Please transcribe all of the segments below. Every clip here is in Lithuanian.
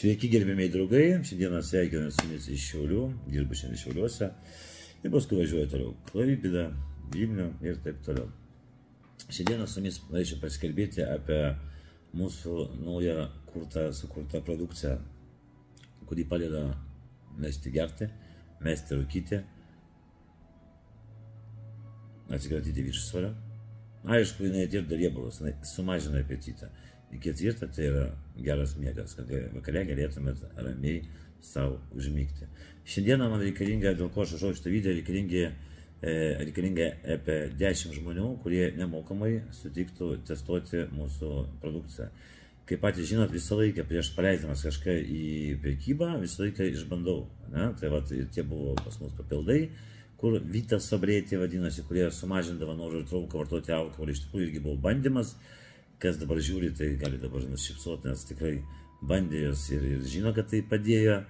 Sveiki, gerbėmiai draugai. Šiandieną sveikinu su jumis iš Šiaulių, dirbu šiandien Šiauliuose ir paskui važiuoju toliau Klaipėdą, Vilnių ir taip toliau. Šiandieną su jumis norėčiau pasikalbėti apie mūsų naują sukurtą produkciją, kuri padeda mesti gerti, mesti rūkyti, atsikratyti viršsvorio. Aišku, jinai tirpdo riebalus, jinai sumažina apetitą. Ir ketvirta, tai yra geras miegas, kad vakare galėtumėt ramiai savo užmigti. Šiandieną man reikalinga, dėl ko aš rašau šitą video, reikalinga apie 10 žmonių, kurie nemokamai sutiktų testuoti mūsų produkciją. Kaip patys žinot, visą laiką prieš paleisdamas kažką į prekybą, visą laiką išbandau. Tai va, tie buvo pas mus papildai, kur Vita Sobriety vadinasi, kurie sumažindavo norą ir trauką vartoti alkoholį. Iš tikrųjų irgi buvo bandymas. Kas dabar žiūri, tai gali dabar nusišypsoti, nes tikrai bandė jos ir žino, kad tai padėjo.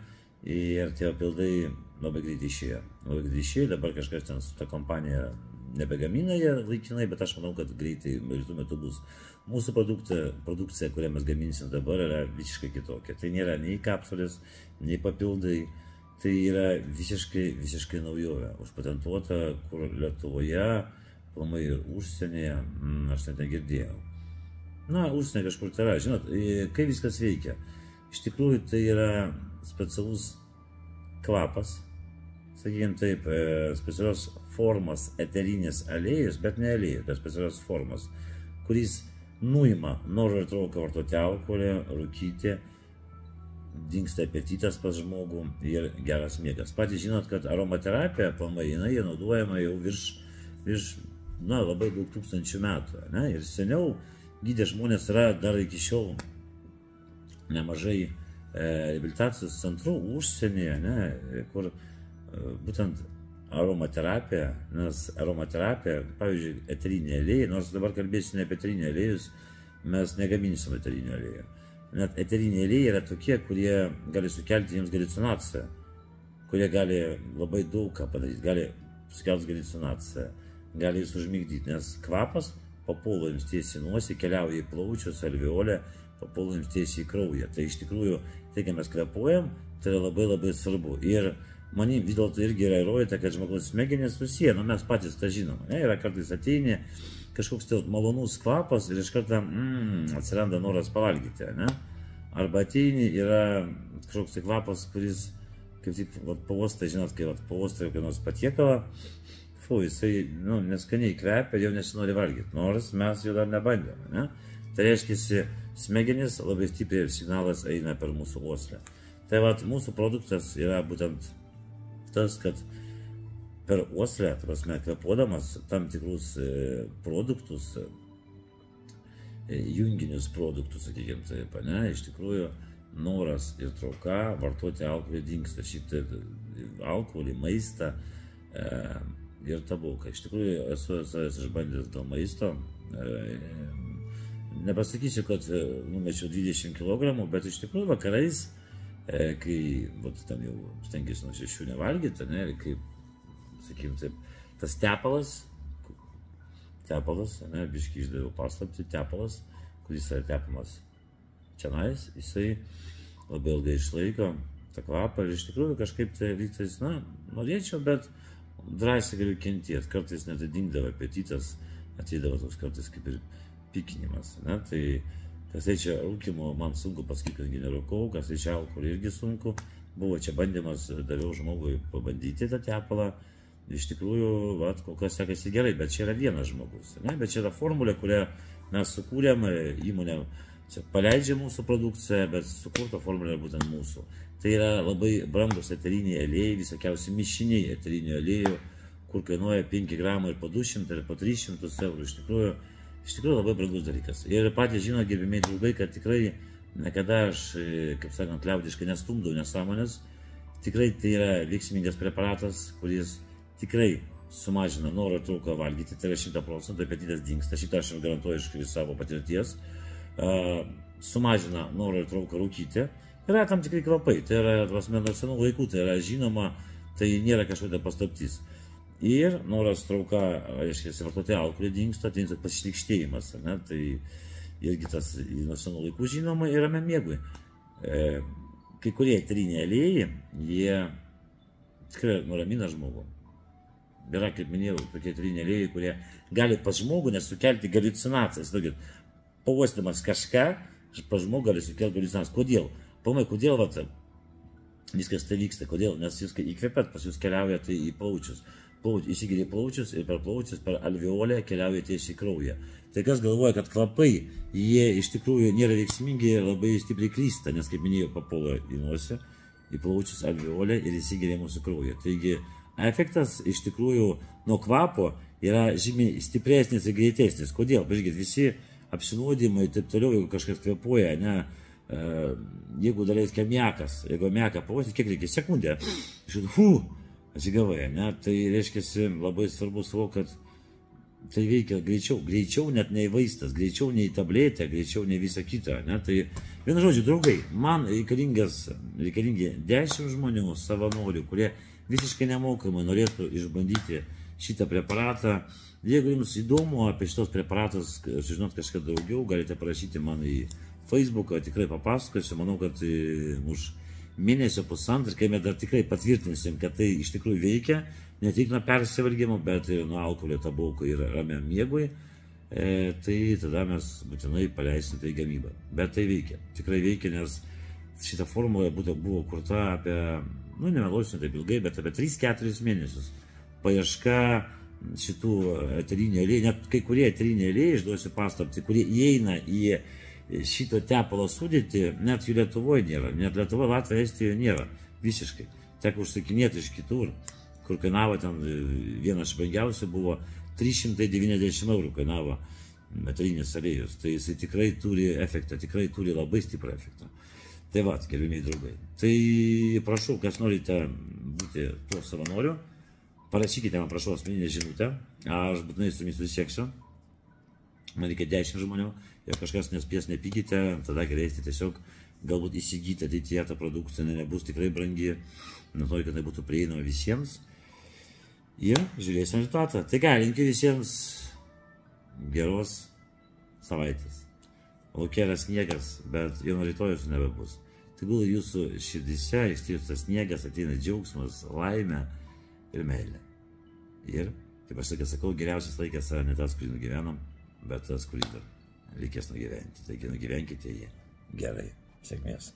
Ir tie papildai labai greitai išėjo. Dabar kažkas ten su ta kompanija nebegamina jie laikinai, bet aš manau, kad greitai metu bus. Mūsų produkcija, kurią mes gaminsim dabar, yra visiškai kitokia. Tai nėra nei kapsulės, nei papildai. Tai yra visiškai naujovė. Užpatentuota, kur Lietuvoje, aplamai ir užsienyje, aš net negirdėjau. Užsienio kažkur tai yra. Žinot, kaip viskas veikia. Iš tikrųjų, tai yra specialus kvapas, sakykime taip, specialios formos eterinės aliejus, bet ne aliejus, bet specialios formos, kuris nuima norą ir trauką vartoti alkoholį, rūkyti, dingsta apetitas pas žmogų ir geras miegas. Patys žinot, kad aromaterapija, aplamai, jinai naudojama jau virš labai daug tūkstančių metų. Ir seniau gydė žmonės yra dar iki šiol nemažai reabilitacijos centrų užsienyje, kur būtent aromaterapija, nes aromaterapija, pavyzdžiui, eteriniai aliejai, nors dabar kalbėsiu ne apie eteriniai aliejus, mes negaminsim eterinių aliejų. Net eteriniai aliejai yra tokie, kurie gali sukelti jiems haliucinaciją, kurie gali labai daug ką padaryti, gali sukelti haliucinaciją, gali jūs užmigdyti, nes kvapas papuola jums tiesiai nosį, keliauja į plaučius, alveolę, papuola jums tiesiai į kraują. Tai iš tikrųjų, tai, kai mes kvėpuojam, tai yra labai svarbu. Ir manim vis dėlto irgi yra įrodyta, kad žmogaus smegenys susiję, mes patys tą žinom. Yra kartais ateini kažkoks tai malonus kvapas ir iš karto atsiranda noras pavalgyti. Arba ateini, yra kažkoks tai kvapas, kuris, kaip tik pavostai, žinot, kai pavostai kokį nors patiekalą, jisai neskaniai kvepia ir jau nesinori valgyti, nors mes jo dar nebandėme. Tai reiškia, smegenis labai stipriai signalas eina per mūsų uoslę. Tai mūsų produktas yra būtent tas, kad per uoslę, kvėpuodamas tam tikrus produktus, junginius produktus, sakykime taip, iš tikrųjų noras ir trauka vartoti alkoholį dingsta. Šitą alkoholį, maistą ir tabaką. Iš tikrųjų, esu išbandęs dėl maisto. Nepasakysiu, kad numečiau 20 kg, bet iš tikrųjų vakarais, kai ten jau stengiuosi nuo 6 nevalgyti, ir kaip, sakykime taip, tas tepalas, biškį išdaviau paslaptį, tepalas, kuris yra tepamas čionais, jisai labai ilgai išlaiko tą kvapą ir iš tikrųjų kažkaip tai lygtais, norėčiau, bet drąsiai galiu kentėti. Kartais net dingdavo apetitas, ateidavo toks kartais kaip ir pykinimas. Tai kas liečia rūkymo, man sunku pasakyti, kad nerūkau, kas liečia alkoholį irgi sunku. Buvo čia bandymas, daviau žmogui pabandyti tą tepalą. Iš tikrųjų, kol kas sekasi gerai, bet čia yra vienas žmogus. Bet čia yra formulė, kurią mes sukūrėm, įmonė paleidžia mūsų produkciją, bet sukurta formulė būtent mūsų. Tai yra labai brangus eteriniai aliejai, visokiausi mišiniai eterinių aliejų, kur kainuoja 5 gramų ir po 200 ir po 300 eurų. Iš tikrųjų labai brangus dalykas. Ir patys žino, gerbėmiai draugai, kad tikrai niekada aš, kaip sakant, liaudiškai nestumdau nesąmonės. Tikrai tai yra veiksmingas preparatas, kuris tikrai sumažina norą ir trauką valgyti, tai yra 100%, apetitas dingsta, šitą aš ir garantuoju iš savo patirties. Sumažina norą ir trauką rūkyti. Yra tam tikrai kvapai, tai yra nuo senų laikų, tai yra žinoma, tai nėra kažkokia paslaptis. Ir noras trauka, reiškia, vartoti alkoholį dingsta, tai pasišlykštėjimas, tai irgi tas nuo senų laikų žinoma yra miegui. kai kurie eteriniai aliejai, jie tikrai nuramina žmogų. Yra, kaip minėjau, tokie eteriniai aliejai, kurie gali pas žmogų nesukelti haliucinacijas. Pauostydamas kažką, pas žmogų gali sukelti haliucinacijas. Kodėl? Pamai, kodėl viskas tai vyksta? Kodėl? Nes jūs įkvepiat, pas jūs keliauja tai į plaučius. Įsigeria į plaučius ir per alveolę keliauja tiesiai į kraują. Tai kas galvoja, kad kvapai, jie iš tikrųjų nėra veiksmingi, labai stipriai klysta, nes, kaip minėjau, papuola į nosį, į plaučius, alveolę ir įsigeria mūsų kraują. Taigi, efektas iš tikrųjų nuo kvapo yra žymiai stipresnis ir greitesnis. Kodėl? Pažiūrėkit, visi apsinuodimai ir taip toliau, jeigu kažkas kvepuoja, ne, jeigu darai kemiakas, jeigu miaką pavosit, kiek reikia? Sekundę. Atsigavai, ne, tai reiškia labai svarbu suvokti, kad tai veikia greičiau net nei vaistas, greičiau nei tabletė, greičiau nei visa kita, ne, tai vienu žodžiu, draugai, man reikalingi 10 žmonių, savanorių, kurie visiškai nemokamai norėtų išbandyti šitą preparatą. Jeigu jums įdomu apie šitos preparatus, sužinot kažką daugiau, galite parašyti man į Facebooką, tikrai papasakosiu, manau, kad už mėnesio pusantro, kai mes dar tikrai patvirtinsim, kad tai iš tikrųjų veikia, ne tik nuo persivalgymo, bet ir nuo alkoholio, tabako ir ramiam miegui, tai tada mes būtinai paleisim tai gamybą. Bet tai veikia, tikrai veikia, nes šita formula buvo kurta apie, nemeluosiu taip ilgai, bet apie 3-4 mėnesius. Paieška šitų eterinių aliejų, net kai kurie eteriniai aliejai, išduosiu paslaptį, kurie įeina į šito tepalo sudėtį, net jų Lietuvoje nėra, net Lietuvoje, Latvijoje, Estijoje nėra, visiškai. Teko užsakinėti iš kitur, kur kainavo ten vienas iš brangiausių buvo 390 eurų kainavo eterinis aliejus. Tai jisai tikrai turi efektą, tikrai turi labai stiprų efektą. Tai va, gerbiamieji draugai. Tai prašau, kas norite būti tuo savanoriu, parašykite man, prašau, asmeninę žinutę, aš būtinai su jumis susieksiu. Man reikia 10 žmonių, jeigu kažkas nespės, nepykite, tada galėsite tiesiog galbūt įsigyti ateityje tą produkciją, nebus tikrai brangi, noriu, kad tai būtų prieinama visiems. Ir žiūrėsim rezultatą. Tai ką, linkiu visiems geros savaitės. Lauke yra sniegas, bet jau nuo rytojus nebebus. Tegul jūsų širdise ištirpsta sniegas, ateina džiaugsmas, laimė ir meilė. Ir, kaip aš sakau, geriausias laikas yra ne tas, kurį nugyvenam, bet tas, kurį dar reikės nugyventi. Taigi nugyvenkite jį gerai. Sėkmės.